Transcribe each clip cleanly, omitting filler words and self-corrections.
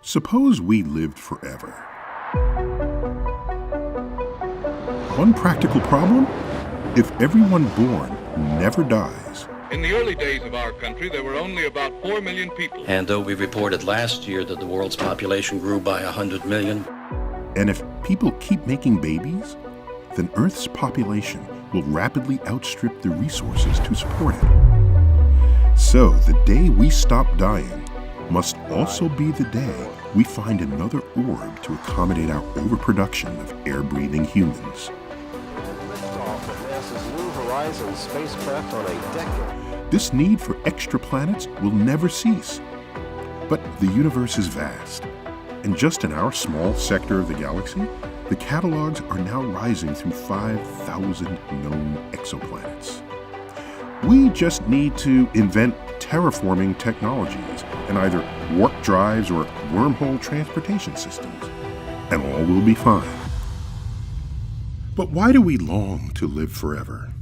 Suppose we lived forever. One practical problem? If everyone born never dies. In the early days of our country, there were only about 4 million people. And though we reported last year that the world's population grew by 100 million. And if people keep making babies, then Earth's population will rapidly outstrip the resources to support it. So the day we stop dying must also be the day we find another orb to accommodate our overproduction of air-breathing humans. Liftoff of NASA's New Horizons spacecraft on a decade. This need for extra planets will never cease. But the universe is vast, and just in our small sector of the galaxy, the catalogs are now rising through 5,000 known exoplanets. We just need to invent terraforming technologies and either warp drives or wormhole transportation systems, and all will be fine. But why do we long to live forever?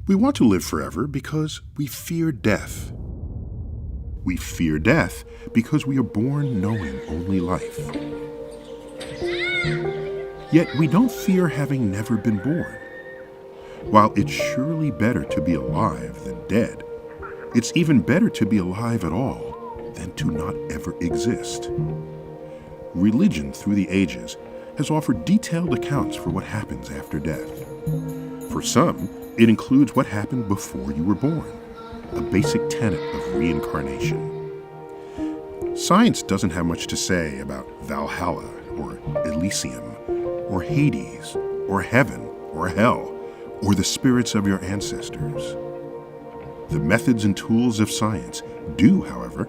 We want to live forever because we fear death. We fear death because we are born knowing only life. Yet we don't fear having never been born. While it's surely better to be alive than dead, it's even better to be alive at all than to not ever exist. Religion through the ages has offered detailed accounts for what happens after death. For some, it includes what happened before you were born, a basic tenet of reincarnation. Science doesn't have much to say about Valhalla or Elysium or Hades or heaven or hell or the spirits of your ancestors. The methods and tools of science do, however,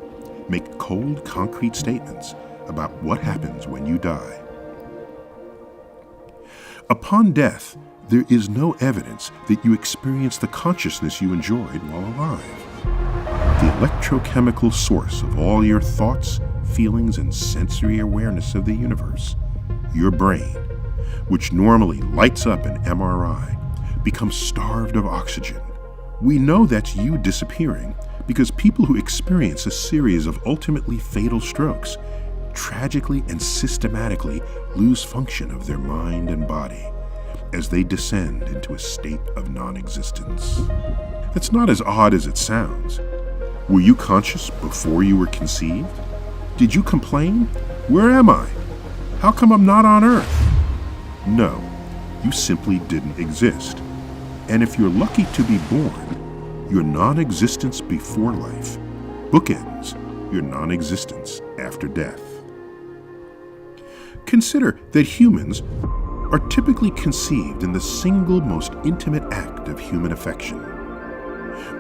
make cold, concrete statements about what happens when you die. Upon death, there is no evidence that you experience the consciousness you enjoyed while alive. The electrochemical source of all your thoughts, feelings, and sensory awareness of the universe, your brain, which normally lights up an MRI, becomes starved of oxygen. We know that's you disappearing because people who experience a series of ultimately fatal strokes tragically and systematically lose function of their mind and body as they descend into a state of non-existence. That's not as odd as it sounds. Were you conscious before you were conceived? Did you complain? Where am I? How come I'm not on Earth? No, you simply didn't exist. And if you're lucky to be born, your non-existence before life bookends your non-existence after death. Consider that humans are typically conceived in the single most intimate act of human affection.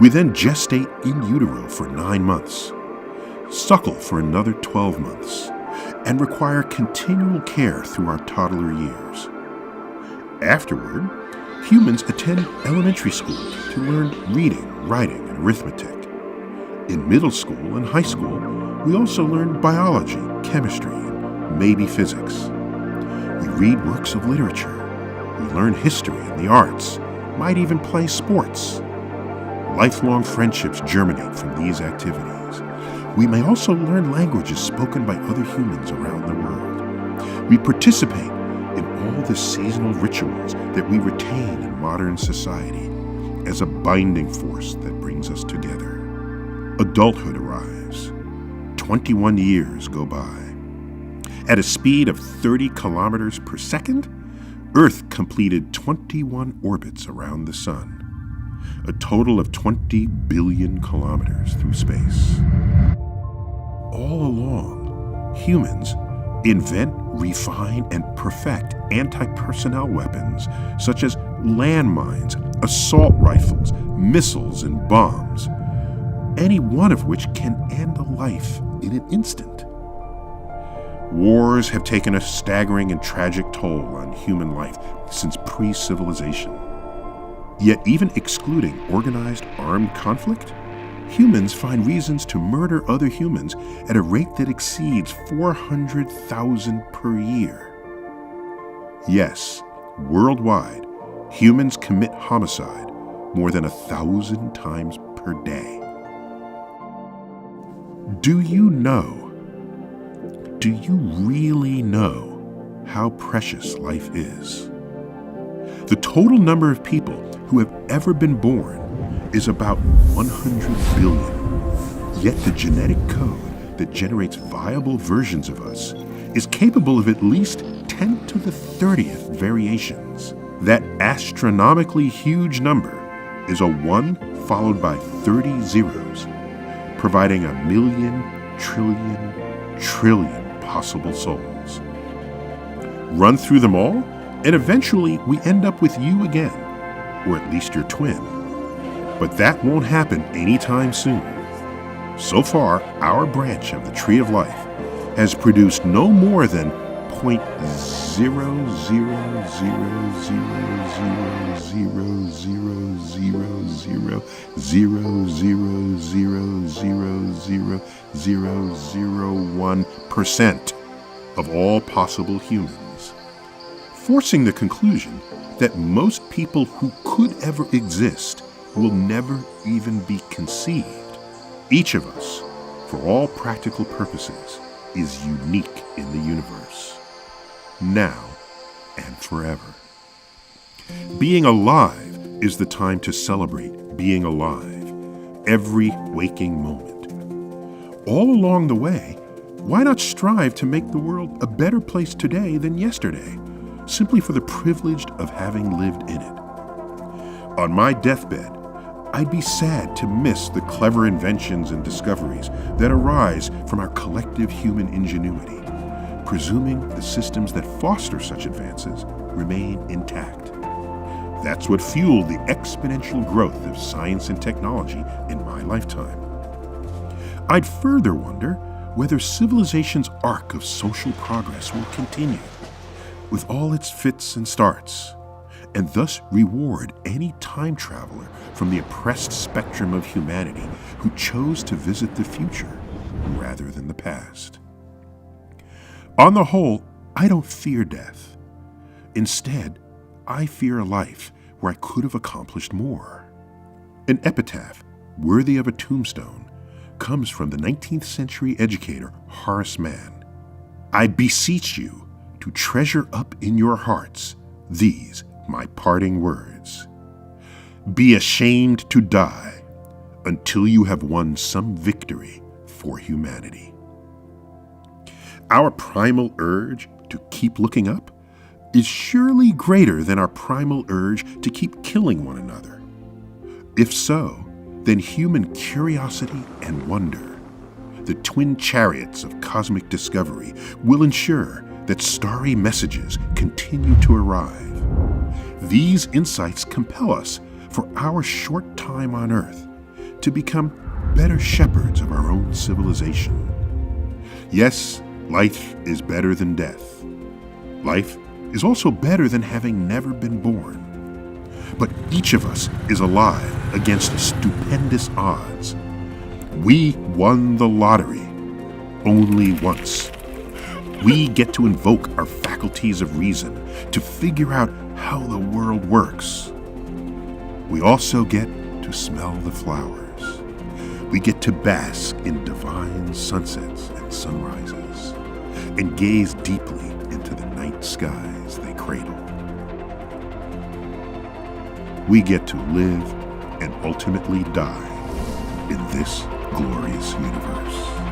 We then gestate in utero for 9 months, suckle for another 12 months, and require continual care through our toddler years. Afterward, humans attend elementary school to learn reading, writing, and arithmetic. In middle school and high school, we also learn biology, chemistry, and maybe physics. We read works of literature. We learn history and the arts, might even play sports. Lifelong friendships germinate from these activities. We may also learn languages spoken by other humans around the world. We participate in all the seasonal rituals that we retain in modern society as a binding force that brings us together. Adulthood arrives. 21 years go by. At a speed of 30 kilometers per second, Earth completed 21 orbits around the Sun, a total of 20 billion kilometers through space. All along, humans invent, refine, and perfect anti-personnel weapons such as landmines, assault rifles, missiles, and bombs, any one of which can end a life in an instant. Wars have taken a staggering and tragic toll on human life since pre-civilization. Yet even excluding organized armed conflict, humans find reasons to murder other humans at a rate that exceeds 400,000 per year. Yes, worldwide, humans commit homicide more than 1,000 times per day. Do you know do you really know how precious life is? The total number of people who have ever been born is about 100 billion. Yet the genetic code that generates viable versions of us is capable of at least 10 to the 30th variations. That astronomically huge number is a 1 followed by 30 zeros, providing a million, trillion possible souls. Run through them all, and eventually we end up with you again, or at least your twin. But that won't happen anytime soon. So far, our branch of the Tree of Life has produced no more than 0.00000000000000001% of all possible humans, forcing the conclusion that most people who could ever exist will never even be conceived. Each of us, for all practical purposes, is unique in the universe, now and forever. Being alive is the time to celebrate being alive, every waking moment. All along the way, why not strive to make the world a better place today than yesterday, simply for the privilege of having lived in it? On my deathbed, I'd be sad to miss the clever inventions and discoveries that arise from our collective human ingenuity, presuming the systems that foster such advances remain intact. That's what fueled the exponential growth of science and technology in my lifetime. I'd further wonder whether civilization's arc of social progress will continue, with all its fits and starts, and thus reward any time traveler from the oppressed spectrum of humanity who chose to visit the future rather than the past. On the whole, I don't fear death. Instead, I fear a life where I could have accomplished more. An epitaph worthy of a tombstone comes from the 19th century educator Horace Mann. I beseech you to treasure up in your hearts these my parting words. Be ashamed to die until you have won some victory for humanity. Our primal urge to keep looking up is surely greater than our primal urge to keep killing one another. If so, then human curiosity and wonder, the twin chariots of cosmic discovery, will ensure that starry messages continue to arrive. These insights compel us, for our short time on Earth, to become better shepherds of our own civilization. Yes, life is better than death. Life is also better than having never been born. But each of us is alive against stupendous odds. We won the lottery only once. We get to invoke our faculties of reason to figure out how the world works. We also get to smell the flowers. We get to bask in divine sunsets and sunrises, and gaze deeply into the night skies they cradle. We get to live and ultimately die in this glorious universe.